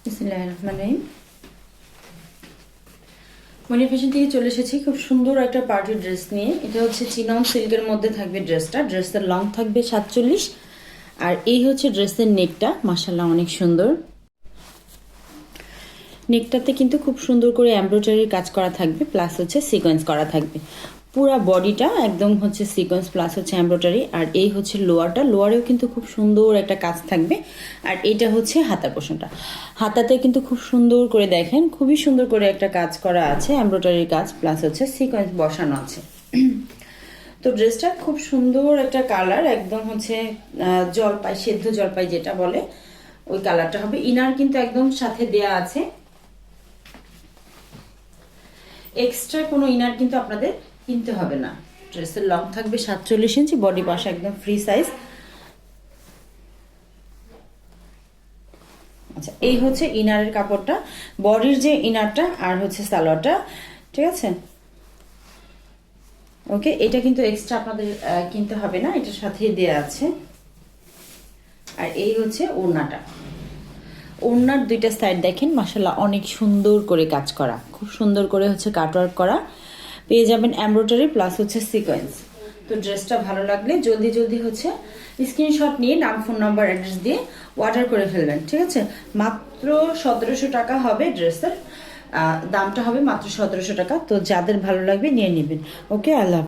বিসমিল্লাহির রহমানির রহিম। মনি ফ্যাশন থেকে চলে এসেছি খুব সুন্দর একটা পার্টি ড্রেস নিয়ে। এটা হচ্ছে চিনন সিল্কের মধ্যে থাকবে ড্রেসটা। ড্রেসের লং থাকবে 47 আর এই হচ্ছে ড্রেসের নেকটা। মাশাআল্লাহ অনেক সুন্দর। নেকটাতে কিন্তু খুব সুন্দর করে এমব্রয়ডারির কাজ করা থাকবে, প্লাস হচ্ছে সিকোয়েন্স করা থাকবে। পুরা বডিটা একদম হচ্ছে সিকোয়েন্স প্লাস হচ্ছে এমব্রয়ডারি। আর এই হচ্ছে লোয়ারটা, লোয়ারেও কিন্তু খুব সুন্দর একটা কাজ থাকবে। আর এটা হচ্ছে হাতার পোর্শনটা। হাতাতে কিন্তু খুব সুন্দর করে দেখেন, খুবই সুন্দর করে একটা কাজ করা আছে, এমব্রয়ডারির কাজ প্লাস হচ্ছে সিকোয়েন্স বসানো আছে। তো ড্রেসটা খুব সুন্দর একটা কালার, একদম হচ্ছে জলপাই, সেদ্ধ জলপাই যেটা বলে ওই কালারটা হবে। ইনার কিন্তু একদম সাথে দেয়া আছে, এক্সট্রা কোনো ইনার কিন্তু আপনাদের কিনতে হবে না। ড্রেসের লং থাকবে 47 ইঞ্চি, বডি পাশে একদম ফ্রি সাইজ। আচ্ছা, এই হচ্ছে ইনারের কাপড়টা, বডির যে ইনারটা আর হচ্ছে সালোয়ারটা, ঠিক আছে। ওকে, এটা কিন্তু এক্সট্রা আপনাদের কিনতে হবে না, এটার সাথেই দেয়া আছে। আর এই হচ্ছে ওড়নাটা। ওড়নার দুইটা সাইড দেখেন, মাশাআল্লাহ অনেক সুন্দর করে কাজ করা, খুব সুন্দর করে হচ্ছে কাটওয়ার্ক করা। পেয়ে যাবেন এমব্রয়ডারি প্লাস হচ্ছে সিকোয়েন্স। তো ড্রেসটা ভালো লাগলে জলদি জলদি হচ্ছে স্ক্রিনশট নিয়ে নাম, ফোন নাম্বার, অ্যাড্রেস দিয়ে অর্ডার করে ফেলবেন, ঠিক আছে। মাত্র 1700 টাকা হবে ড্রেসের দামটা, হবে মাত্র 1700 টাকা। তো যাদের ভালো লাগবে নিয়ে নেবেন। ওকে, আল্লাহ।